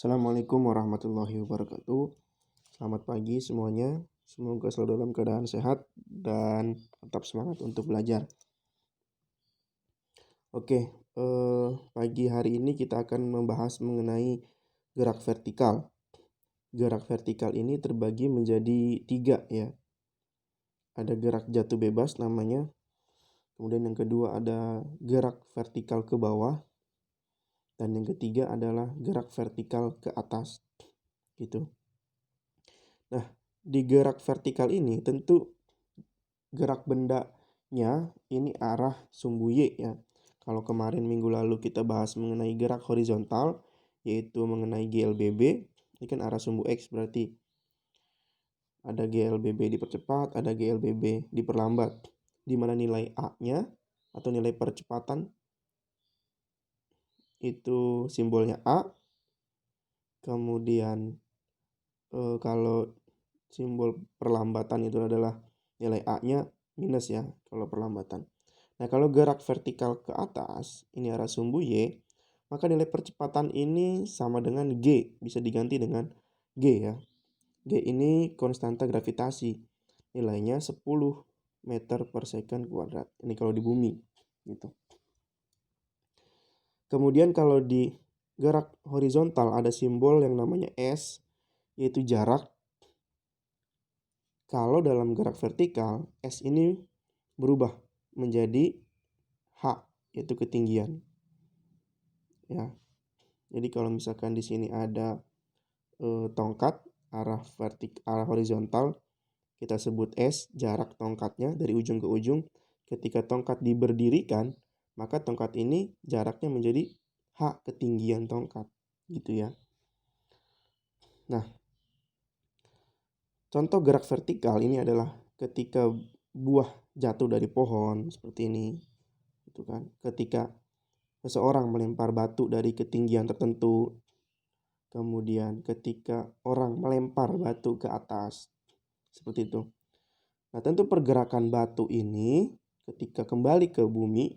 Assalamualaikum warahmatullahi wabarakatuh. Selamat pagi semuanya. Semoga selalu dalam keadaan sehat dan tetap semangat untuk belajar. Oke, pagi hari ini kita akan membahas mengenai gerak vertikal. Gerak vertikal ini terbagi menjadi 3 ya. Ada gerak jatuh bebas namanya. Kemudian yang kedua ada gerak vertikal ke bawah. Dan yang ketiga adalah gerak vertikal ke atas. Gitu. Nah, di gerak vertikal ini tentu gerak bendanya ini arah sumbu Y ya. Kalau kemarin minggu lalu kita bahas mengenai gerak horizontal, yaitu mengenai GLBB, ini kan arah sumbu X berarti. Ada GLBB dipercepat, ada GLBB diperlambat. Di mana nilai A-nya atau nilai percepatan itu simbolnya A. Kemudian kalau simbol perlambatan itu adalah nilai A-nya minus ya kalau perlambatan. Nah, kalau gerak vertikal ke atas, ini arah sumbu Y, maka nilai percepatan ini sama dengan G, bisa diganti dengan G ya. G ini konstanta gravitasi, nilainya 10 meter per second kuadrat. Ini kalau di bumi gitu. Kemudian kalau di gerak horizontal ada simbol yang namanya S, yaitu jarak. Kalau dalam gerak vertikal, S ini berubah menjadi H, yaitu ketinggian. Ya. Jadi kalau misalkan di sini ada tongkat arah horizontal, kita sebut S, jarak tongkatnya dari ujung ke ujung. Ketika tongkat diberdirikan, maka tongkat ini jaraknya menjadi H, ketinggian tongkat, gitu ya. Nah, contoh gerak vertikal ini adalah ketika buah jatuh dari pohon seperti ini, gitu kan. Ketika seseorang melempar batu dari ketinggian tertentu, kemudian ketika orang melempar batu ke atas, seperti itu. Nah, tentu pergerakan batu ini ketika kembali ke bumi,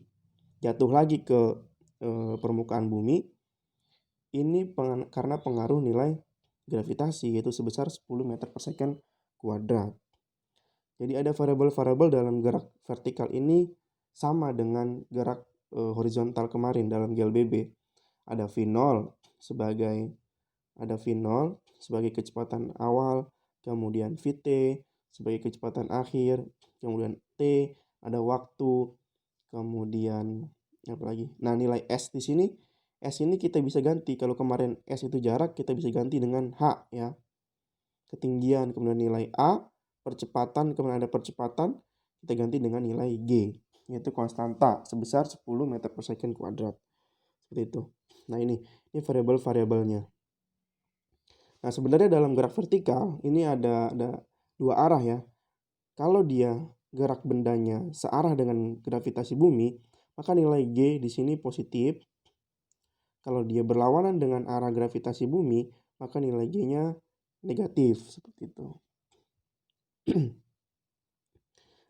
jatuh lagi ke permukaan bumi, ini karena pengaruh nilai gravitasi, yaitu sebesar 10 meter per second kuadrat. Jadi ada variabel-variabel dalam gerak vertikal ini sama dengan gerak horizontal kemarin dalam GLBB. Ada V0 sebagai kecepatan awal, kemudian Vt sebagai kecepatan akhir, kemudian T ada waktu, kemudian apa lagi? Nah, nilai S di sini, S ini kita bisa ganti. Kalau kemarin S itu jarak, kita bisa ganti dengan H ya. Ketinggian, kemudian nilai A, percepatan, kemudian ada percepatan, kita ganti dengan nilai G, yaitu konstanta sebesar 10 meter per second kuadrat. Seperti itu. Nah, ini variabel-variabelnya. Nah, sebenarnya dalam gerak vertikal ini ada 2 arah ya. Kalau dia gerak bendanya searah dengan gravitasi bumi, maka nilai G di sini positif. Kalau dia berlawanan dengan arah gravitasi bumi, maka nilai G-nya negatif, seperti itu.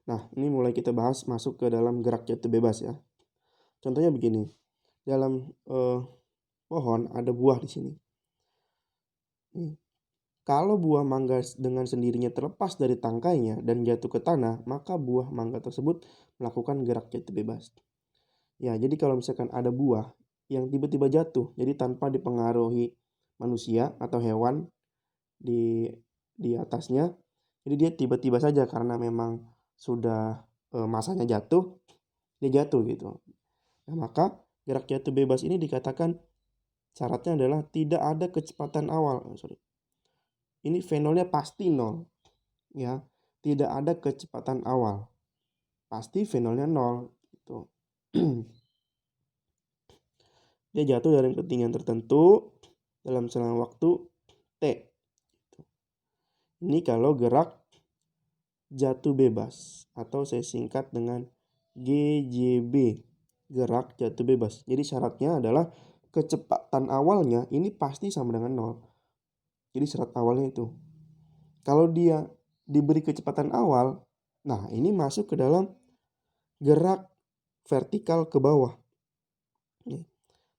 Nah, ini mulai kita bahas masuk ke dalam gerak jatuh bebas ya. Contohnya begini. Dalam pohon ada buah di sini. Kalau buah mangga dengan sendirinya terlepas dari tangkainya dan jatuh ke tanah, maka buah mangga tersebut melakukan gerak jatuh bebas. Ya, jadi kalau misalkan ada buah yang tiba-tiba jatuh, jadi tanpa dipengaruhi manusia atau hewan di atasnya, jadi dia tiba-tiba saja karena memang sudah masanya jatuh, dia jatuh gitu. Nah, maka gerak jatuh bebas ini dikatakan syaratnya adalah tidak ada kecepatan awal. Ini V0-nya pasti 0 ya. Tidak ada kecepatan awal. Pasti V0-nya 0 gitu. Dia jatuh dari ketinggian tertentu dalam selang waktu T. Ini kalau gerak jatuh bebas atau saya singkat dengan GJB, gerak jatuh bebas. Jadi syaratnya adalah kecepatan awalnya ini pasti sama dengan 0. Jadi syarat awalnya itu. Kalau dia diberi kecepatan awal, nah ini masuk ke dalam gerak vertikal ke bawah.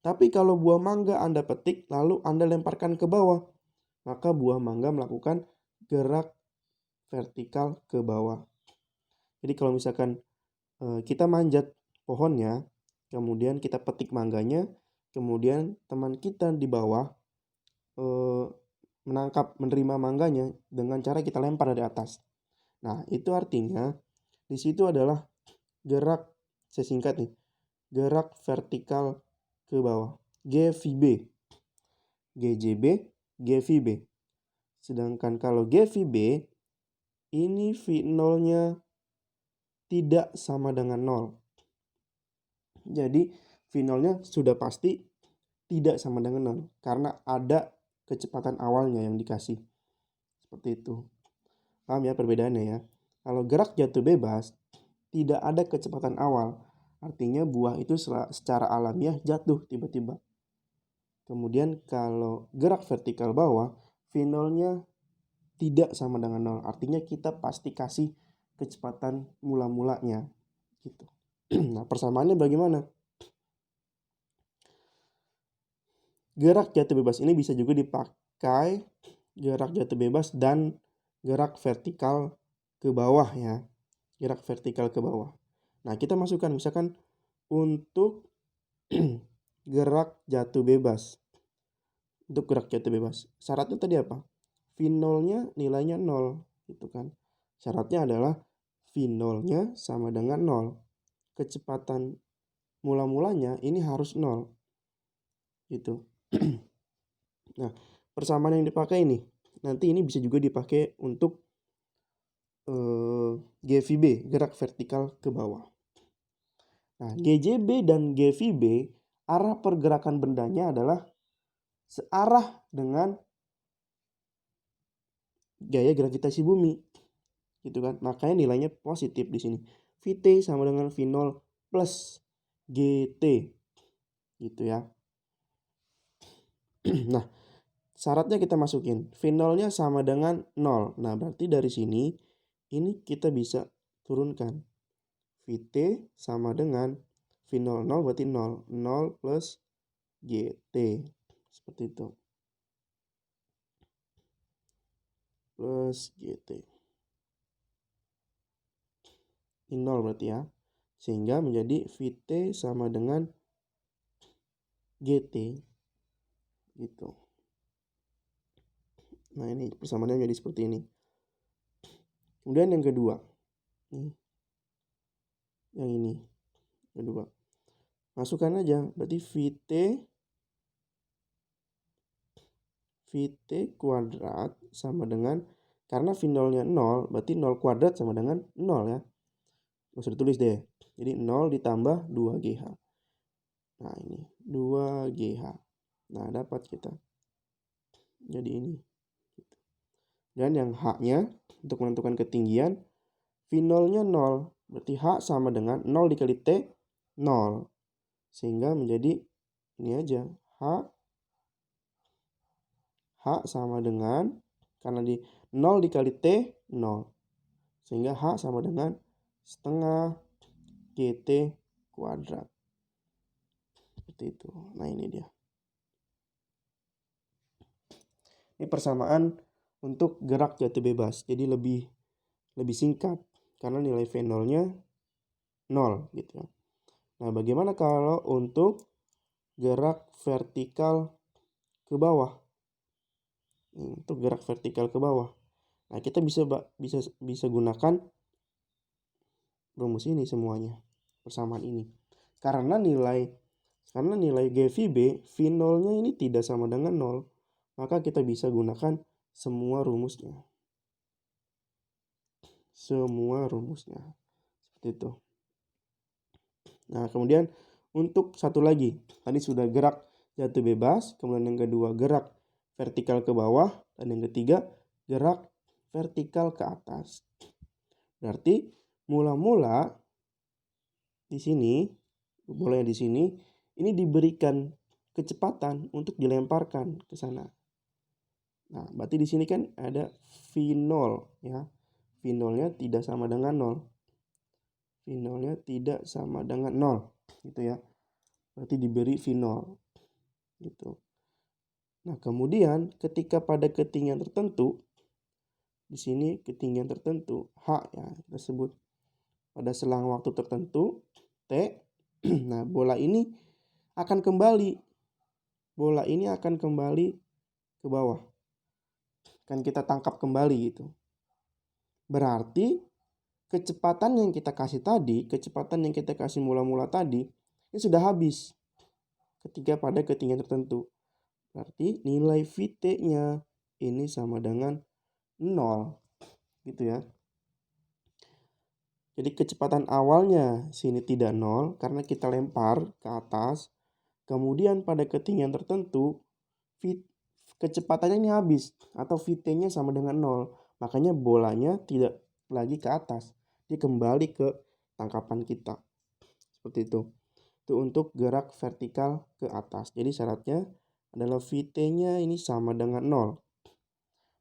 Tapi kalau buah mangga Anda petik lalu Anda lemparkan ke bawah, maka buah mangga melakukan gerak vertikal ke bawah. Jadi kalau misalkan kita manjat pohonnya, kemudian kita petik mangganya, kemudian teman kita di bawah menerima mangganya dengan cara kita lempar dari atas. Nah, itu artinya di situ adalah gerak, saya singkat nih, gerak vertikal ke bawah, GVB, GJB, GVB. Sedangkan kalau GVB, ini V0-nya tidak sama dengan 0. Jadi V0-nya sudah pasti tidak sama dengan 0 karena ada kecepatan awalnya yang dikasih. Seperti itu. Paham ya perbedaannya ya? Kalau gerak jatuh bebas, tidak ada kecepatan awal. Artinya buah itu secara alamiah jatuh tiba-tiba. Kemudian kalau gerak vertikal bawah, V0-nya tidak sama dengan 0. Artinya kita pasti kasih kecepatan mula-mulanya. Gitu. Nah, persamaannya bagaimana? Gerak jatuh bebas ini bisa juga dipakai gerak jatuh bebas dan gerak vertikal ke bawah ya. Gerak vertikal ke bawah. Nah, kita masukkan misalkan untuk gerak jatuh bebas. Untuk gerak jatuh bebas. Syaratnya tadi apa? V0-nya nilainya 0 gitu kan. Syaratnya adalah V0-nya sama dengan 0. Kecepatan mula-mulanya ini harus 0. Gitu. Nah, persamaan yang dipakai ini nanti ini bisa juga dipakai untuk GVB, gerak vertikal ke bawah. Nah, GJB dan GVB, arah pergerakan bendanya adalah searah dengan gaya gravitasi bumi. Gitu kan? Makanya nilainya positif di sini. VT sama dengan V0 plus GT. Gitu ya. Nah, syaratnya kita masukin. V0-nya sama dengan 0. Nah, berarti dari sini ini kita bisa turunkan. VT sama dengan V0. 0 berarti 0. 0 plus GT. Seperti itu. Plus GT. Ini 0 berarti ya. Sehingga menjadi VT sama dengan GT. Gitu. Nah, ini persamaannya menjadi seperti ini. Kemudian yang kedua. Yang ini. Kedua. Masukkan aja. Berarti VT kuadrat sama dengan, karena V0-nya 0, berarti 0 kuadrat sama dengan 0 ya. Usah ditulis deh. Jadi 0 ditambah 2GH. Nah, ini 2GH. Nah, dapat kita. Jadi ini. Dan yang H-nya untuk menentukan ketinggian, V0-nya 0. Berarti H sama dengan 0 dikali T, 0. Sehingga menjadi ini aja. H sama dengan, karena di 0 dikali T, 0. Sehingga H sama dengan setengah GT kuadrat. Seperti itu. Nah, ini dia. Ini persamaan untuk gerak jatuh bebas. Jadi lebih singkat. Karena nilai V0-nya 0 gitu. Nah, bagaimana kalau untuk gerak vertikal ke bawah? Untuk gerak vertikal ke bawah. Nah, kita bisa gunakan rumus ini semuanya. Persamaan ini. Karena nilai GVB, V0-nya ini tidak sama dengan 0. Maka kita bisa gunakan semua rumusnya. Semua rumusnya. Seperti itu. Nah, kemudian untuk satu lagi. Tadi sudah gerak jatuh bebas. Kemudian yang kedua gerak vertikal ke bawah. Dan yang ketiga gerak vertikal ke atas. Berarti mula-mula di sini, bolanya di sini, ini diberikan kecepatan untuk dilemparkan ke sana. Nah, berarti di sini kan ada V0 ya. V0-nya tidak sama dengan 0. V0-nya tidak sama dengan 0 gitu ya. Berarti diberi V0. gitu. Nah, kemudian ketika pada ketinggian tertentu, di sini ketinggian tertentu H ya, kita sebut pada selang waktu tertentu T. Nah, bola ini akan kembali. Bola ini akan kembali ke bawah. Kan kita tangkap kembali gitu. Berarti kecepatan yang kita kasih tadi, kecepatan yang kita kasih mula-mula tadi, ini sudah habis ketika pada ketinggian tertentu. Berarti nilai Vt-nya ini sama dengan 0 gitu ya. Jadi kecepatan awalnya sini tidak 0 karena kita lempar ke atas. Kemudian pada ketinggian tertentu kecepatannya ini habis atau Vt-nya sama dengan 0. Makanya bolanya tidak lagi ke atas. Dia kembali ke tangkapan kita. Seperti itu. Itu untuk gerak vertikal ke atas. Jadi syaratnya adalah Vt-nya ini sama dengan 0.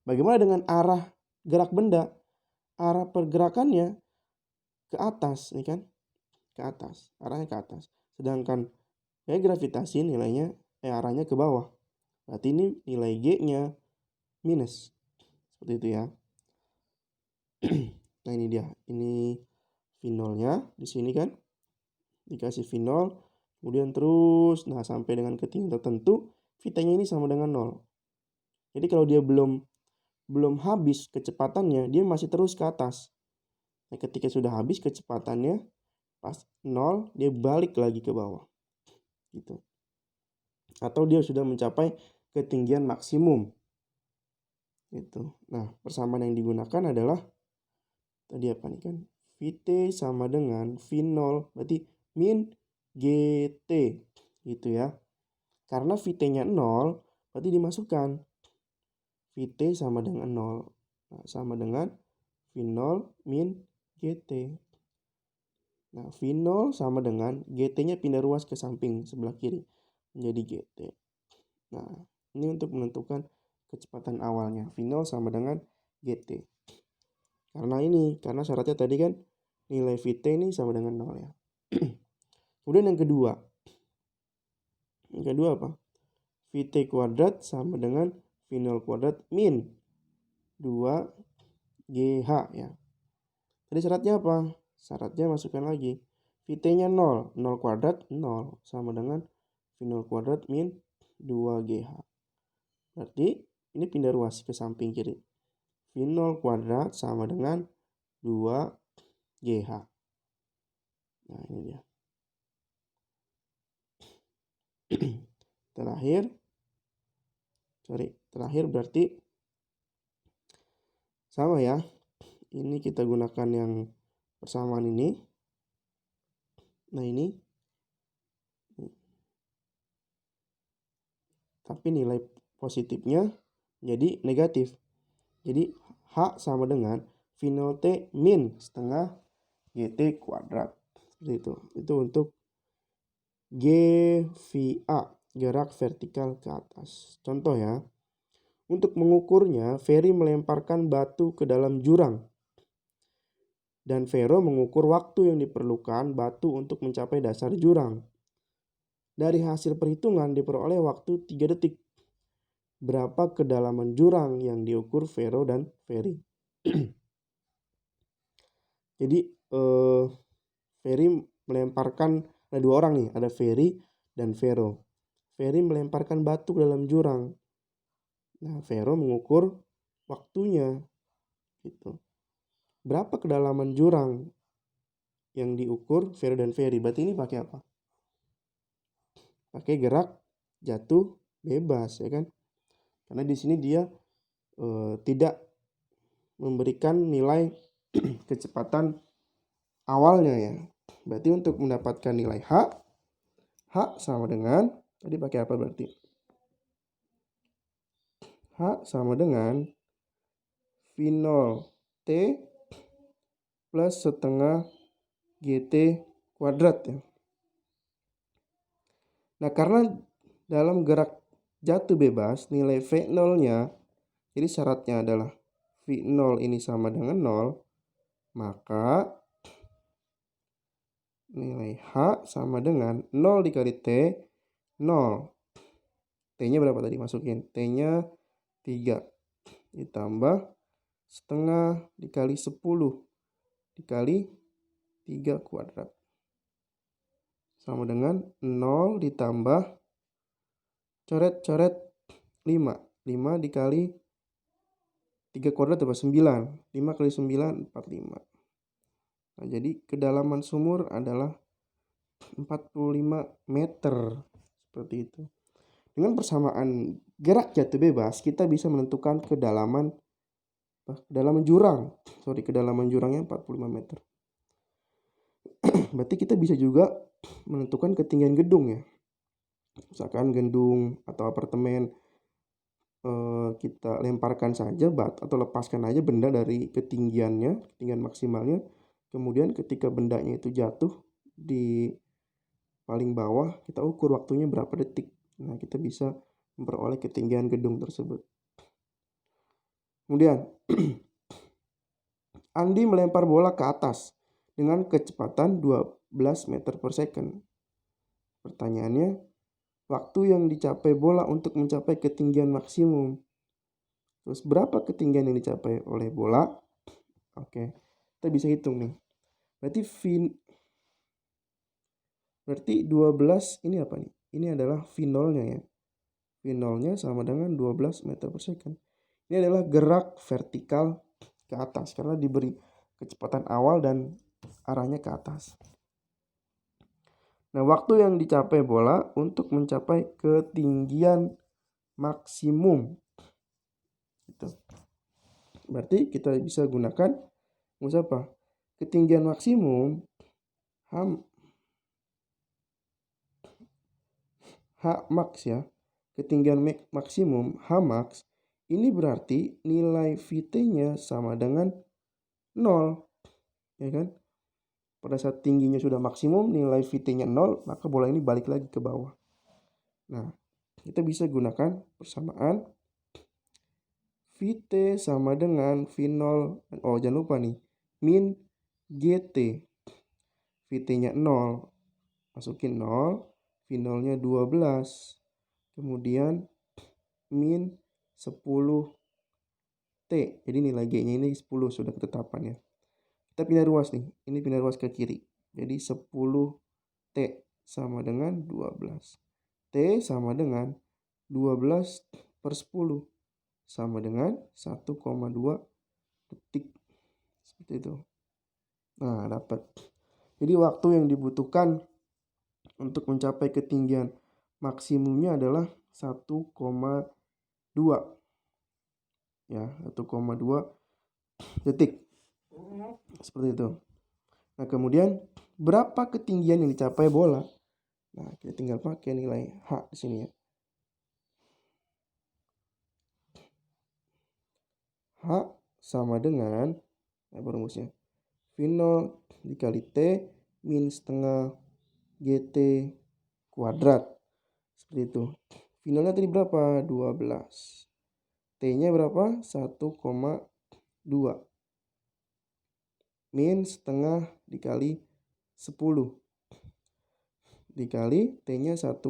Bagaimana dengan arah gerak benda? Arah pergerakannya ke atas, nih kan? Ke atas, arahnya ke atas. Sedangkan gravitasi nilainya arahnya ke bawah. Berarti ini nilai G-nya minus. Seperti itu ya. Nah, ini dia. Ini V0-nya di sini kan. Dikasih V0, kemudian terus sampai dengan ketinggian tertentu, Vt-nya ini sama dengan 0. Jadi kalau dia belum habis kecepatannya, dia masih terus ke atas. Nah, ketika sudah habis kecepatannya pas 0, dia balik lagi ke bawah. Gitu. Atau dia sudah mencapai ketinggian maksimum. Gitu. Nah, persamaan yang digunakan adalah tadi apa nih kan? Vt sama dengan V0, berarti min Gt. Gitu ya. Karena Vt-nya 0, berarti dimasukkan. Vt sama dengan 0. Nah, sama dengan V0 min Gt. Nah, V0 sama dengan Gt-nya pindah ruas ke samping sebelah kiri. Menjadi Gt. Nah, ini untuk menentukan kecepatan awalnya. V0 sama dengan Gt. Karena syaratnya tadi kan nilai Vt ini sama dengan 0 ya. Kemudian yang kedua. Yang kedua apa? Vt kuadrat sama dengan V0 kuadrat min 2GH ya. Tadi syaratnya apa? Syaratnya masukkan lagi. Vt-nya 0. 0 kuadrat 0 sama dengan V0 kuadrat min 2GH. Berarti ini pindah ruas ke samping kiri. V0 kuadrat sama dengan 2GH. Nah, ini dia. Terakhir berarti sama ya. Ini kita gunakan yang persamaan ini. Nah, ini. Tapi nilai positifnya jadi negatif. Jadi H sama dengan V0 T min setengah GT kuadrat. Seperti itu. Itu untuk GVA, gerak vertikal ke atas. Contoh ya. Untuk mengukurnya, Ferry melemparkan batu ke dalam jurang. Dan Vero mengukur waktu yang diperlukan batu untuk mencapai dasar jurang. Dari hasil perhitungan diperoleh waktu 3 detik. Berapa kedalaman jurang yang diukur Vero dan Ferry. Jadi Ferry melemparkan, ada 2 orang nih, ada Ferry dan Vero. Ferry melemparkan batu ke dalam jurang. Nah, Vero mengukur waktunya. Gitu. Berapa kedalaman jurang yang diukur Vero dan Ferry? Berarti ini pakai apa? Pakai gerak jatuh bebas ya kan? Karena di sini dia tidak memberikan nilai kecepatan awalnya ya. Berarti untuk mendapatkan nilai H sama dengan, tadi pakai apa berarti? H sama dengan V0 T plus setengah GT kuadrat ya. Nah, karena dalam gerak jatuh bebas nilai V0-nya, jadi syaratnya adalah V0 ini sama dengan 0, maka nilai H sama dengan 0 dikali T, 0. T-nya berapa tadi? Masukin. T-nya 3 ditambah setengah dikali 10 dikali 3 kuadrat. Sama dengan 0 ditambah coret-coret 5. 5 dikali 3 kuadrat dapat 9. 5 kali 9, 45. Nah, jadi kedalaman sumur adalah 45 meter. Seperti itu. Dengan persamaan gerak jatuh bebas, kita bisa menentukan kedalaman jurang. Kedalaman jurangnya 45 meter. Berarti kita bisa juga menentukan ketinggian gedung ya. Misalkan gedung atau apartemen, kita lemparkan saja atau lepaskan aja benda dari ketinggian maksimalnya. Kemudian ketika bendanya itu jatuh di paling bawah, kita ukur waktunya berapa detik. Nah, kita bisa memperoleh ketinggian gedung tersebut. Kemudian, Andi melempar bola ke atas dengan kecepatan 12 meter per second. Pertanyaannya, waktu yang dicapai bola untuk mencapai ketinggian maksimum. Terus berapa ketinggian yang dicapai oleh bola? Oke, kita bisa hitung nih. Berarti 12 ini apa nih? Ini adalah V0-nya ya. V0-nya sama dengan 12 meter per second. Ini adalah gerak vertikal ke atas karena diberi kecepatan awal dan arahnya ke atas. Nah, waktu yang dicapai bola untuk mencapai ketinggian maksimum. Gitu. Berarti kita bisa gunakan apa? Ketinggian maksimum Hmax ya. Ketinggian maksimum Hmax ini berarti nilai Vt-nya sama dengan 0. Ya kan? Pada saat tingginya sudah maksimum, nilai Vt-nya 0, maka bola ini balik lagi ke bawah. Nah, kita bisa gunakan persamaan Vt sama dengan V0. Oh, jangan lupa nih. Min Gt. Vt-nya 0. Masukin 0. V0-nya 12. Kemudian min 10 T. Jadi nilai G-nya ini 10 sudah ketetapan ya. Kita pindah ruas nih. Ini pindah ruas ke kiri. Jadi 10 T sama dengan 12. T sama dengan 12 per 10 sama dengan 1,2 detik. Seperti itu. Nah, dapat. Jadi waktu yang dibutuhkan untuk mencapai ketinggian maksimumnya adalah 1,2. Ya, 1,2 detik. Seperti itu. Nah, kemudian berapa ketinggian yang dicapai bola? Nah, kita tinggal pakai nilai H di sini ya. H sama dengan rumusnya V0 dikali T min setengah GT kuadrat. Seperti itu. V0-nya tadi berapa? 12. T-nya berapa? 1,2. Min setengah dikali 10. Dikali T-nya 1,2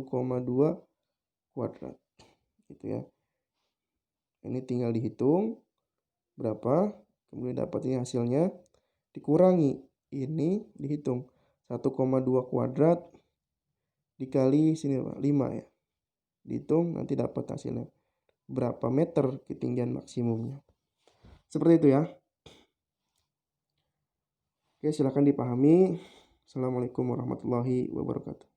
kuadrat. Gitu ya. Ini tinggal dihitung berapa, kemudian dapatnya hasilnya, dikurangi ini, dihitung 1,2 kuadrat dikali sini 5 ya, dihitung nanti dapat hasilnya berapa meter ketinggian maksimumnya. Seperti itu ya. Oke, silakan dipahami. Assalamualaikum warahmatullahi wabarakatuh.